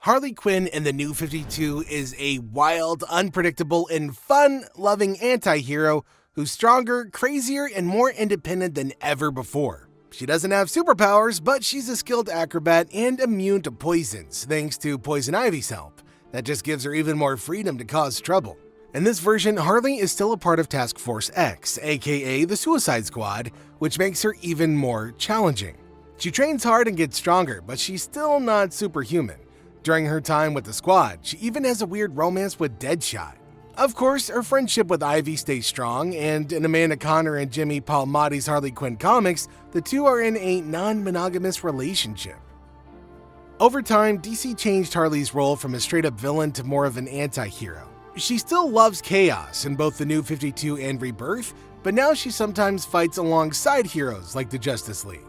Harley Quinn in the New 52 is a wild, unpredictable, and fun-loving anti-hero who's stronger, crazier, and more independent than ever before. She doesn't have superpowers, but she's a skilled acrobat and immune to poisons, thanks to Poison Ivy's help. That just gives her even more freedom to cause trouble. In this version, Harley is still a part of Task Force X, aka the Suicide Squad, which makes her even more challenging. She trains hard and gets stronger, but she's still not superhuman. During her time with the squad, she even has a weird romance with Deadshot. Of course, her friendship with Ivy stays strong, and in Amanda Conner and Jimmy Palmiotti's Harley Quinn comics, the two are in a non-monogamous relationship. Over time, DC changed Harley's role from a straight-up villain to more of an anti-hero. She still loves chaos in both the New 52 and Rebirth, but now she sometimes fights alongside heroes like the Justice League.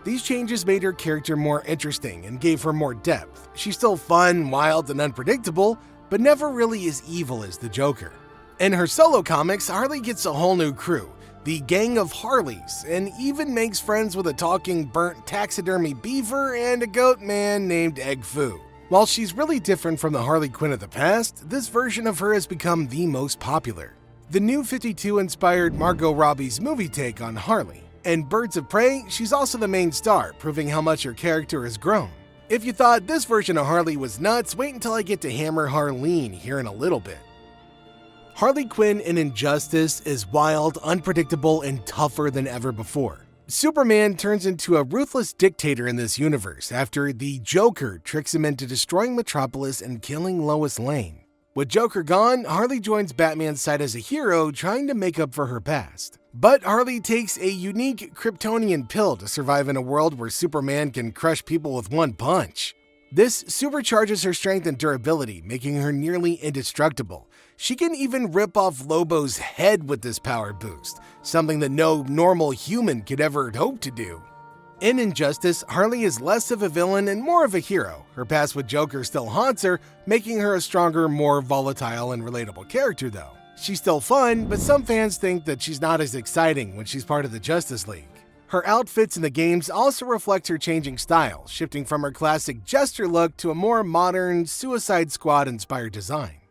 These changes made her character more interesting and gave her more depth. She's still fun, wild, and unpredictable, but never really as evil as the Joker. In her solo comics, Harley gets a whole new crew, the Gang of Harleys, and even makes friends with a talking burnt taxidermy beaver and a goat man named Egg Foo. While she's really different from the Harley Quinn of the past, this version of her has become the most popular. The New 52 inspired Margot Robbie's movie take on Harley. In Birds of Prey, she's also the main star, proving how much her character has grown. If you thought this version of Harley was nuts, wait until I get to hammer Harleen here in a little bit. Harley Quinn in Injustice is wild, unpredictable, and tougher than ever before. Superman turns into a ruthless dictator in this universe after the Joker tricks him into destroying Metropolis and killing Lois Lane. With Joker gone, Harley joins Batman's side as a hero, trying to make up for her past. But Harley takes a unique Kryptonian pill to survive in a world where Superman can crush people with one punch. This supercharges her strength and durability, making her nearly indestructible. She can even rip off Lobo's head with this power boost, something that no normal human could ever hope to do. In Injustice, Harley is less of a villain and more of a hero. Her past with Joker still haunts her, making her a stronger, more volatile and relatable character though. She's still fun, but some fans think that she's not as exciting when she's part of the Justice League. Her outfits in the games also reflect her changing style, shifting from her classic Jester look to a more modern Suicide Squad-inspired design.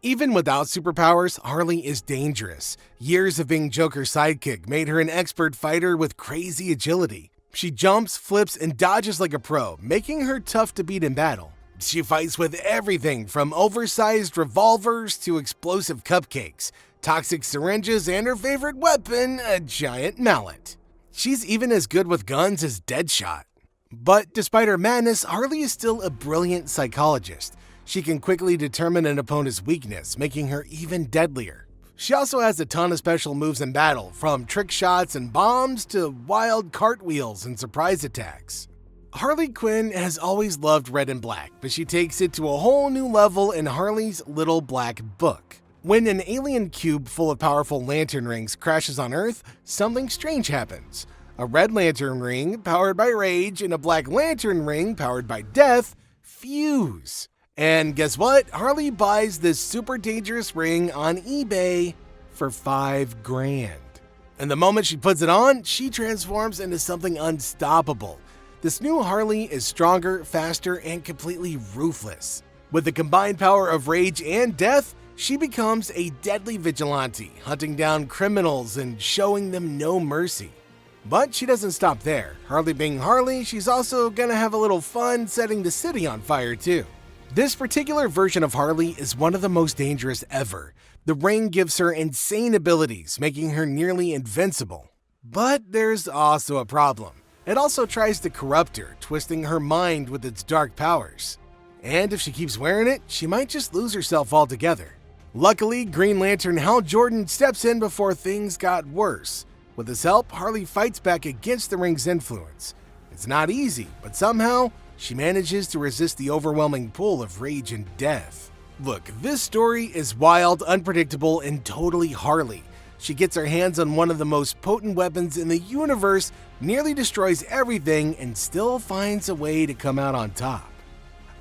Even without superpowers, Harley is dangerous. Years of being Joker's sidekick made her an expert fighter with crazy agility. She jumps, flips, and dodges like a pro, making her tough to beat in battle. She fights with everything from oversized revolvers to explosive cupcakes, toxic syringes, and her favorite weapon, a giant mallet. She's even as good with guns as Deadshot. But despite her madness, Harley is still a brilliant psychologist. She can quickly determine an opponent's weakness, making her even deadlier. She also has a ton of special moves in battle, from trick shots and bombs to wild cartwheels and surprise attacks. Harley Quinn has always loved red and black, but she takes it to a whole new level in Harley's Little Black Book. When an alien cube full of powerful lantern rings crashes on Earth, something strange happens. A red lantern ring, powered by rage, and a black lantern ring, powered by death, fuse. And guess what? Harley buys this super dangerous ring on eBay for $5,000. And the moment she puts it on, she transforms into something unstoppable. This new Harley is stronger, faster, and completely ruthless. With the combined power of rage and death, she becomes a deadly vigilante, hunting down criminals and showing them no mercy. But she doesn't stop there. Harley being Harley, she's also gonna have a little fun setting the city on fire too. This particular version of Harley is one of the most dangerous ever. The ring gives her insane abilities, making her nearly invincible. But there's also a problem. It also tries to corrupt her, twisting her mind with its dark powers. And if she keeps wearing it, she might just lose herself altogether. Luckily, Green Lantern Hal Jordan steps in before things got worse. With his help, Harley fights back against the ring's influence. It's not easy, but somehow, she manages to resist the overwhelming pull of rage and death. Look, this story is wild, unpredictable, and totally Harley. She gets her hands on one of the most potent weapons in the universe, nearly destroys everything, and still finds a way to come out on top.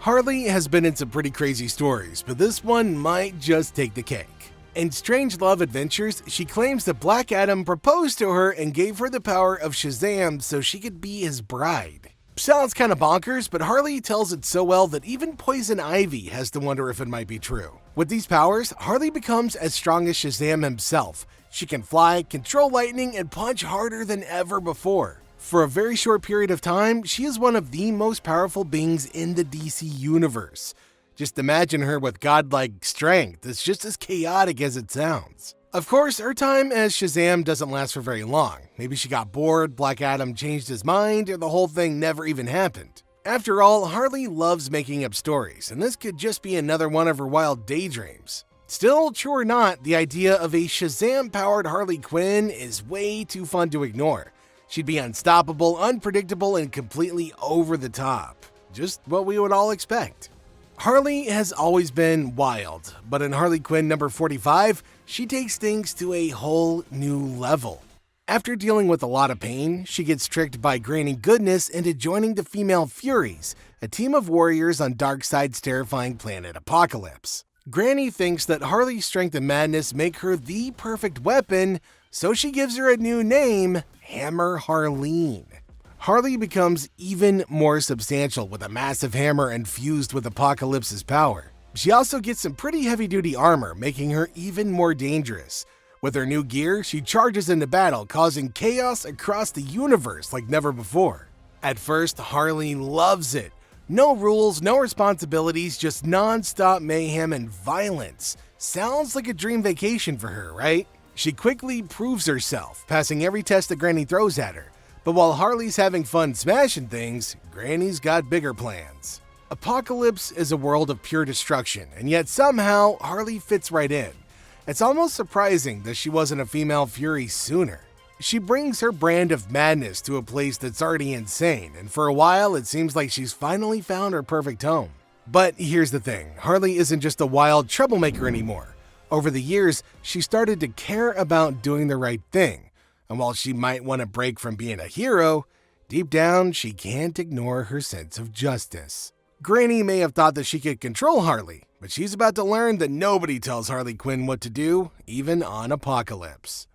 Harley has been in some pretty crazy stories, but this one might just take the cake. In Strange Love Adventures, she claims that Black Adam proposed to her and gave her the power of Shazam so she could be his bride. Sounds kinda bonkers, but Harley tells it so well that even Poison Ivy has to wonder if it might be true. With these powers, Harley becomes as strong as Shazam himself. She can fly, control lightning, and punch harder than ever before. For a very short period of time, she is one of the most powerful beings in the DC universe. Just imagine her with godlike strength. It's just as chaotic as it sounds. Of course, her time as Shazam doesn't last for very long. Maybe she got bored, Black Adam changed his mind, or the whole thing never even happened. After all, Harley loves making up stories, and this could just be another one of her wild daydreams. Still, true or not, the idea of a Shazam-powered Harley Quinn is way too fun to ignore. She'd be unstoppable, unpredictable, and completely over the top. Just what we would all expect. Harley has always been wild, but in Harley Quinn number 45, she takes things to a whole new level. After dealing with a lot of pain, she gets tricked by Granny Goodness into joining the Female Furies, a team of warriors on Darkseid's terrifying planet Apocalypse. Granny thinks that Harley's strength and madness make her the perfect weapon, so she gives her a new name, Hammer Harleen. Harley becomes even more substantial with a massive hammer infused with Apocalypse's power. She also gets some pretty heavy-duty armor, making her even more dangerous. With her new gear, she charges into battle, causing chaos across the universe like never before. At first, Harley loves it. No rules, no responsibilities, just non-stop mayhem and violence. Sounds like a dream vacation for her, right? She quickly proves herself, passing every test that Granny throws at her. But while Harley's having fun smashing things, Granny's got bigger plans. Apocalypse is a world of pure destruction, and yet somehow Harley fits right in. It's almost surprising that she wasn't a female Fury sooner. She brings her brand of madness to a place that's already insane, and for a while it seems like she's finally found her perfect home. But here's the thing, Harley isn't just a wild troublemaker anymore. Over the years, she started to care about doing the right thing. And while she might want a break from being a hero, deep down she can't ignore her sense of justice. Granny may have thought that she could control Harley, but she's about to learn that nobody tells Harley Quinn what to do, even on Apocalypse.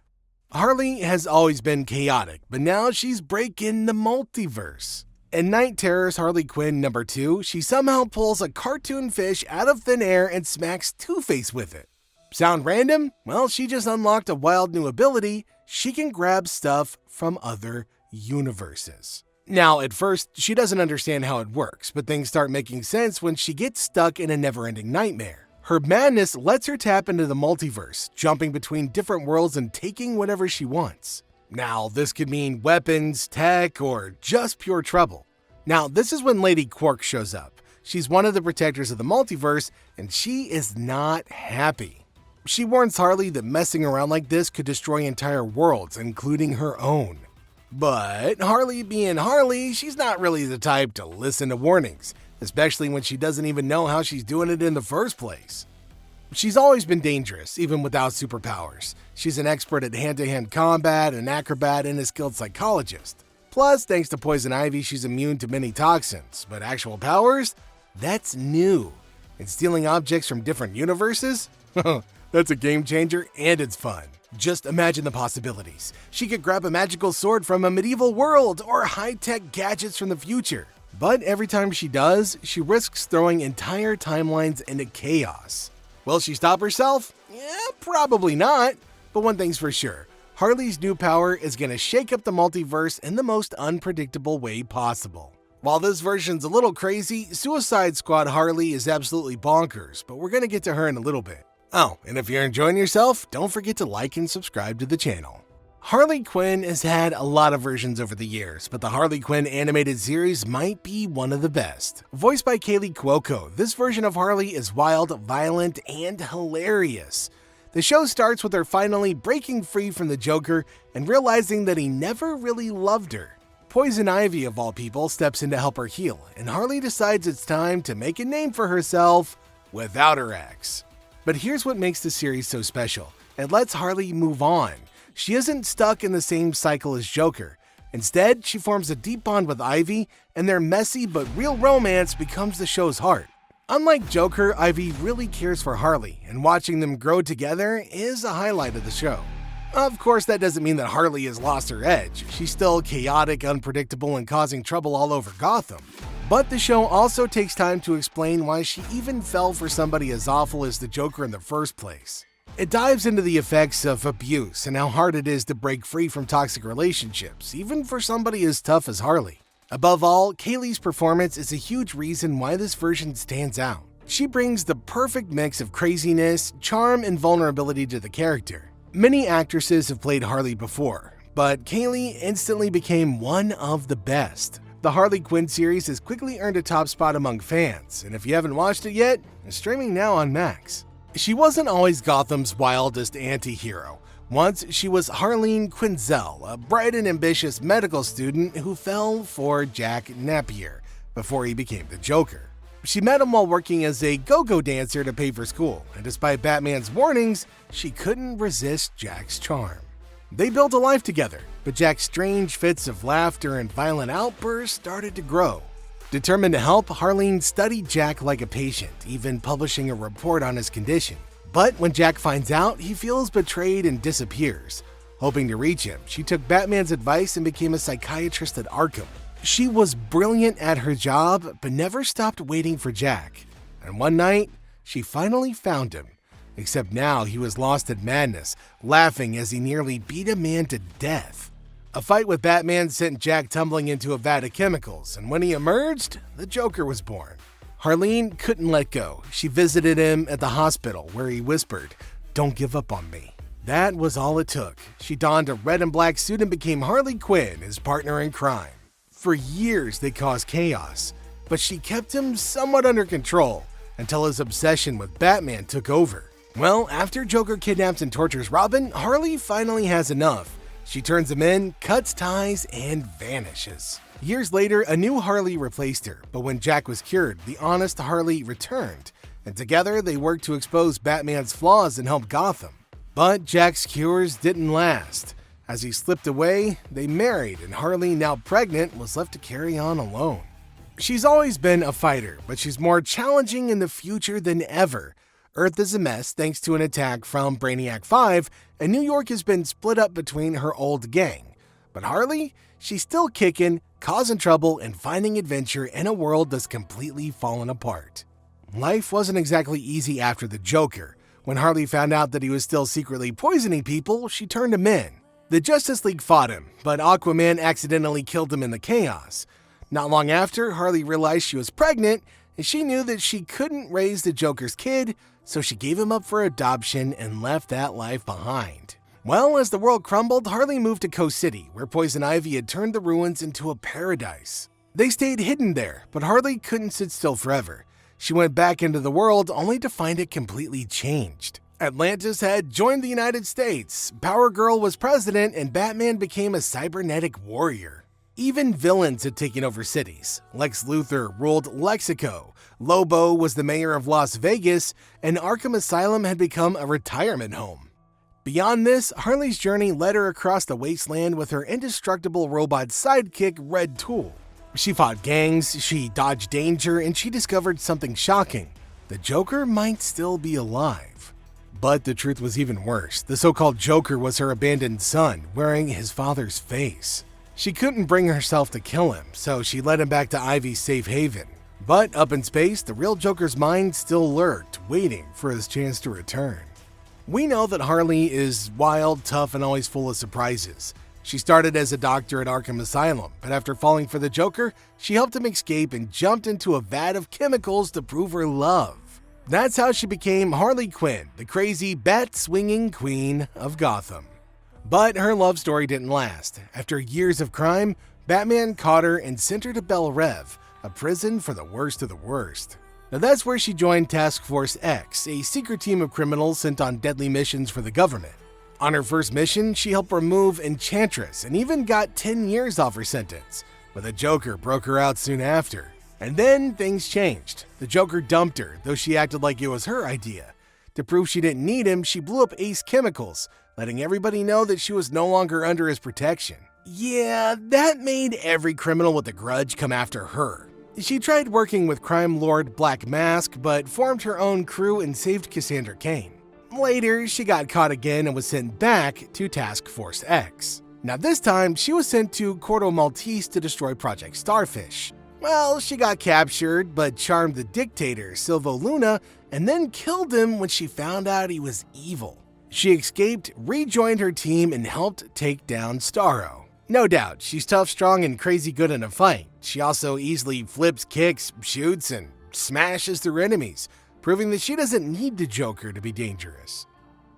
Harley has always been chaotic, but now she's breaking the multiverse. In Night Terror's Harley Quinn number 2, she somehow pulls a cartoon fish out of thin air and smacks Two-Face with it. Sound random? Well, she just unlocked a wild new ability. She can grab stuff from other universes. Now, at first, she doesn't understand how it works, but things start making sense when she gets stuck in a never-ending nightmare. Her madness lets her tap into the multiverse, jumping between different worlds and taking whatever she wants. Now, this could mean weapons, tech, or just pure trouble. Now, this is when Lady Quark shows up. She's one of the protectors of the multiverse, and she is not happy. She warns Harley that messing around like this could destroy entire worlds, including her own. But Harley being Harley, she's not really the type to listen to warnings, especially when she doesn't even know how she's doing it in the first place. She's always been dangerous, even without superpowers. She's an expert at hand-to-hand combat, an acrobat, and a skilled psychologist. Plus, thanks to Poison Ivy, she's immune to many toxins, but actual powers? That's new. And stealing objects from different universes? That's a game changer, and it's fun. Just imagine the possibilities. She could grab a magical sword from a medieval world or high-tech gadgets from the future. But every time she does, she risks throwing entire timelines into chaos. Will she stop herself? Yeah, probably not. But one thing's for sure, Harley's new power is going to shake up the multiverse in the most unpredictable way possible. While this version's a little crazy, Suicide Squad Harley is absolutely bonkers, but we're going to get to her in a little bit. Oh, and if you're enjoying yourself, don't forget to like and subscribe to the channel. Harley Quinn has had a lot of versions over the years, but the Harley Quinn animated series might be one of the best. Voiced by Kaylee Cuoco, this version of Harley is wild, violent, and hilarious. The show starts with her finally breaking free from the Joker and realizing that he never really loved her. Poison Ivy, of all people, steps in to help her heal, and Harley decides it's time to make a name for herself without her ex. But here's what makes the series so special. It lets Harley move on. She isn't stuck in the same cycle as Joker. Instead, she forms a deep bond with Ivy, and their messy but real romance becomes the show's heart. Unlike Joker, Ivy really cares for Harley, and watching them grow together is a highlight of the show. Of course, that doesn't mean that Harley has lost her edge. She's still chaotic, unpredictable, and causing trouble all over Gotham. But the show also takes time to explain why she even fell for somebody as awful as the Joker in the first place. It dives into the effects of abuse and how hard it is to break free from toxic relationships, even for somebody as tough as Harley. Above all, Kaylee's performance is a huge reason why this version stands out. She brings the perfect mix of craziness, charm, and vulnerability to the character. Many actresses have played Harley before, but Kaylee instantly became one of the best. The Harley Quinn series has quickly earned a top spot among fans, and if you haven't watched it yet, it's streaming now on Max. She wasn't always Gotham's wildest anti-hero. Once, she was Harleen Quinzel, a bright and ambitious medical student who fell for Jack Napier before he became the Joker. She met him while working as a go-go dancer to pay for school, and despite Batman's warnings, she couldn't resist Jack's charm. They built a life together, but Jack's strange fits of laughter and violent outbursts started to grow. Determined to help, Harleen studied Jack like a patient, even publishing a report on his condition. But when Jack finds out, he feels betrayed and disappears. Hoping to reach him, she took Batman's advice and became a psychiatrist at Arkham. She was brilliant at her job, but never stopped waiting for Jack. And one night, she finally found him. Except now he was lost in madness, laughing as he nearly beat a man to death. A fight with Batman sent Jack tumbling into a vat of chemicals, and when he emerged, the Joker was born. Harleen couldn't let go. She visited him at the hospital, where he whispered, "Don't give up on me." That was all it took. She donned a red and black suit and became Harley Quinn, his partner in crime. For years, they caused chaos, but she kept him somewhat under control until his obsession with Batman took over. Well, after Joker kidnaps and tortures Robin, Harley finally has enough. She turns him in, cuts ties, and vanishes. Years later, a new Harley replaced her, but when Jack was cured, the honest Harley returned, and together they worked to expose Batman's flaws and help Gotham. But Jack's cures didn't last. As he slipped away, they married, and Harley, now pregnant, was left to carry on alone. She's always been a fighter, but she's more challenging in the future than ever. Earth is a mess thanks to an attack from Brainiac 5, and New York has been split up between her old gang. But Harley? She's still kicking, causing trouble, and finding adventure in a world that's completely fallen apart. Life wasn't exactly easy after the Joker. When Harley found out that he was still secretly poisoning people, she turned him in. The Justice League fought him, but Aquaman accidentally killed him in the chaos. Not long after, Harley realized she was pregnant, and she knew that she couldn't raise the Joker's kid, so she gave him up for adoption and left that life behind. Well, as the world crumbled, Harley moved to Coast City, where Poison Ivy had turned the ruins into a paradise. They stayed hidden there, but Harley couldn't sit still forever. She went back into the world only to find it completely changed. Atlantis had joined the United States, Power Girl was president, and Batman became a cybernetic warrior. Even villains had taken over cities. Lex Luthor ruled Lexico, Lobo was the mayor of Las Vegas, and Arkham Asylum had become a retirement home. Beyond this, Harley's journey led her across the wasteland with her indestructible robot sidekick, Red Tool. She fought gangs, she dodged danger, and she discovered something shocking. The Joker might still be alive. But the truth was even worse. The so-called Joker was her abandoned son, wearing his father's face. She couldn't bring herself to kill him, so she led him back to Ivy's safe haven. But up in space, the real Joker's mind still lurked, waiting for his chance to return. We know that Harley is wild, tough, and always full of surprises. She started as a doctor at Arkham Asylum, but after falling for the Joker, she helped him escape and jumped into a vat of chemicals to prove her love. That's how she became Harley Quinn, the crazy bat-swinging queen of Gotham. But her love story didn't last. After years of crime, Batman caught her and sent her to Bel Rev, a prison for the worst of the worst. Now that's where she joined Task Force X, a secret team of criminals sent on deadly missions for the government. On her first mission, she helped remove Enchantress and even got 10 years off her sentence, but the Joker broke her out soon after. And then things changed. The Joker dumped her, though she acted like it was her idea. To prove she didn't need him, she blew up Ace Chemicals, letting everybody know that she was no longer under his protection. Yeah, that made every criminal with a grudge come after her. She tried working with crime lord Black Mask, but formed her own crew and saved Cassandra Cain. Later, she got caught again and was sent back to Task Force X. Now this time, she was sent to Corto Maltese to destroy Project Starfish. Well, she got captured, but charmed the dictator, Silvo Luna, and then killed him when she found out he was evil. She escaped, rejoined her team, and helped take down Starro. No doubt, she's tough, strong, and crazy good in a fight. She also easily flips, kicks, shoots, and smashes through enemies, proving that she doesn't need the Joker to be dangerous.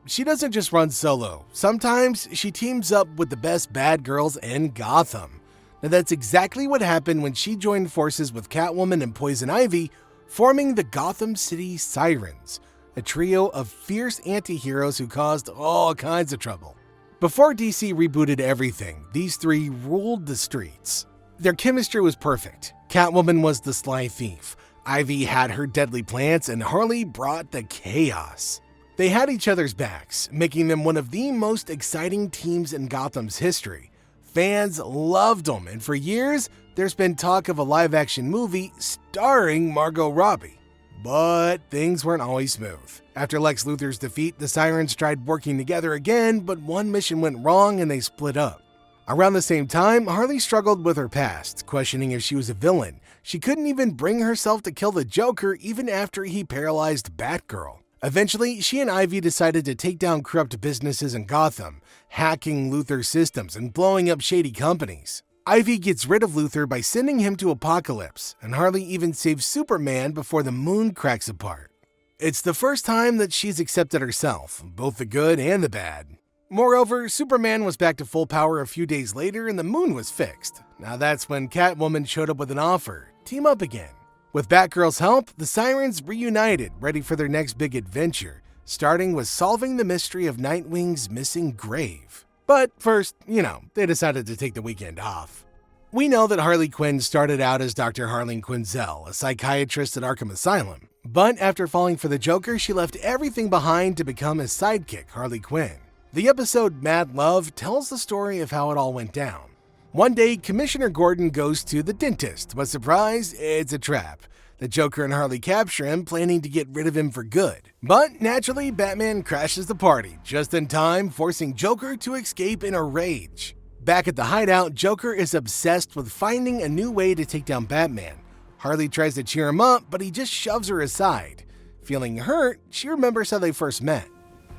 She doesn't just run solo. Sometimes she teams up with the best bad girls in Gotham. Now that's exactly what happened when she joined forces with Catwoman and Poison Ivy, forming the Gotham City Sirens, a trio of fierce anti-heroes who caused all kinds of trouble. Before DC rebooted everything, these three ruled the streets. Their chemistry was perfect. Catwoman was the sly thief, Ivy had her deadly plans, and Harley brought the chaos. They had each other's backs, making them one of the most exciting teams in Gotham's history. Fans loved them, and for years, there's been talk of a live-action movie starring Margot Robbie. But things weren't always smooth. After Lex Luthor's defeat, the Sirens tried working together again, but one mission went wrong and they split up. Around the same time, Harley struggled with her past, questioning if she was a villain. She couldn't even bring herself to kill the Joker even after he paralyzed Batgirl. Eventually, she and Ivy decided to take down corrupt businesses in Gotham, hacking Luthor's systems and blowing up shady companies. Ivy gets rid of Luthor by sending him to Apokolips, and Harley even saves Superman before the moon cracks apart. It's the first time that she's accepted herself, both the good and the bad. Moreover, Superman was back to full power a few days later and the moon was fixed. Now that's when Catwoman showed up with an offer: team up again. With Batgirl's help, the Sirens reunited, ready for their next big adventure, starting with solving the mystery of Nightwing's missing grave. But first, they decided to take the weekend off. We know that Harley Quinn started out as Dr. Harleen Quinzel, a psychiatrist at Arkham Asylum. But after falling for the Joker, she left everything behind to become his sidekick, Harley Quinn. The episode Mad Love tells the story of how it all went down. One day, Commissioner Gordon goes to the dentist, but surprise, it's a trap. The Joker and Harley capture him, planning to get rid of him for good. But naturally, Batman crashes the party, just in time, forcing Joker to escape in a rage. Back at the hideout, Joker is obsessed with finding a new way to take down Batman. Harley tries to cheer him up, but he just shoves her aside. Feeling hurt, she remembers how they first met.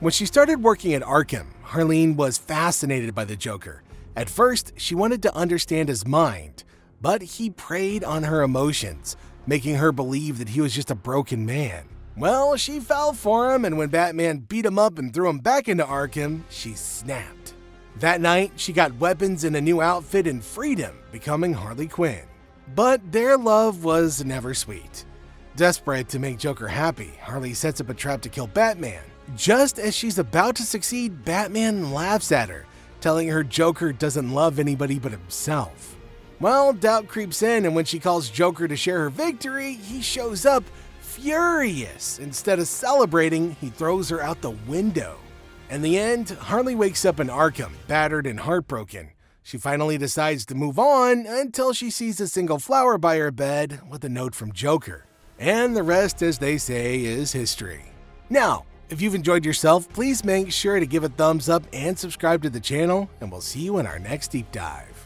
When she started working at Arkham, Harleen was fascinated by the Joker. At first, she wanted to understand his mind, but he preyed on her emotions, making her believe that he was just a broken man. Well, she fell for him, and when Batman beat him up and threw him back into Arkham, she snapped. That night, she got weapons and a new outfit and freed him, becoming Harley Quinn. But their love was never sweet. Desperate to make Joker happy, Harley sets up a trap to kill Batman. Just as she's about to succeed, Batman laughs at her, telling her Joker doesn't love anybody but himself. Well, doubt creeps in, and when she calls Joker to share her victory, he shows up furious. Instead of celebrating, he throws her out the window. In the end, Harley wakes up in Arkham, battered and heartbroken. She finally decides to move on until she sees a single flower by her bed with a note from Joker. And the rest, as they say, is history. Now, if you've enjoyed yourself, please make sure to give a thumbs up and subscribe to the channel, and we'll see you in our next deep dive.